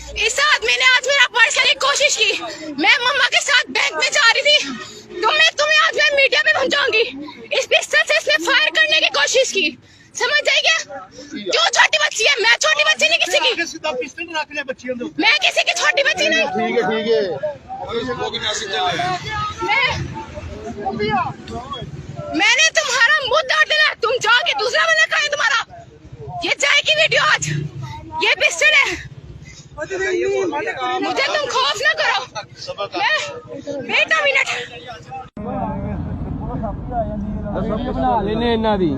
इस आदमी ने आज मेरा पर्स लेने की कोशिश की। मैं मम्मा के साथ बैंक में जा रही थी तो मैं तुम्हें आज मैं मीडिया में पहुंचाऊंगी। इस पिस्टल से इसने फायर करने की कोशिश की, समझ जाएगा? जो छोटी बच्ची है, मैं छोटी बच्ची नहीं किसी की, मैं किसी की छोटी बच्ची नहीं। ठीक है मैंने तुम्हारा मुंह तोड़ देना, तुम जाओगे दूसरा बंदा कहीं तुम्हारा। ये जाएगी वीडियो आज, ये पिस्टल है, मुझे तुम खौफ ना करो। वेट अ मिनट, बना लेने इन्ना दी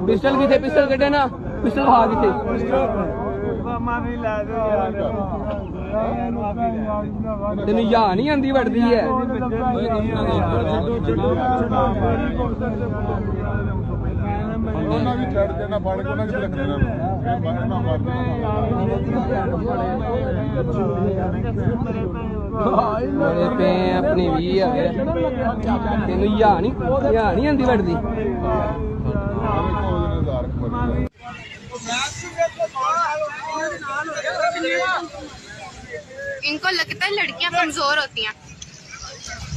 पिस्टल किथे, पिस्टल कटे ना, पिस्टल खा किथे। तेन या नहीं आंदी बढ़ती है। अपनी भी तेन या नहीं आंदी बढ़ती। इनको लगता है लड़कियां कमजोर होती हैं।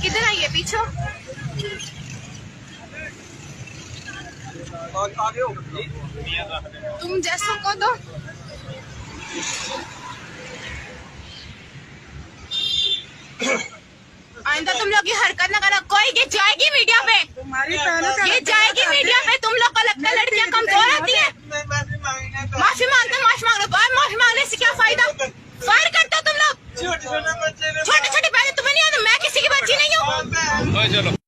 किधर आइए पीछे, तुम जैसों को दो। आइंदा तुम लोग ये हरकत ना करना। कोई ये जाएगी मीडिया पे, ये जाएगी मीडिया पे। तुम लोग को लगता है लड़कियां कमजोर होती हैं। माफी मांगते, माफी मांग लो। माफी मांगने से क्या फायदा? फायर करते हो तुम लोग। छोटे छोटे पैसे तुम्हें नहीं आते, मैं किसी की बच्ची नहीं हूँ।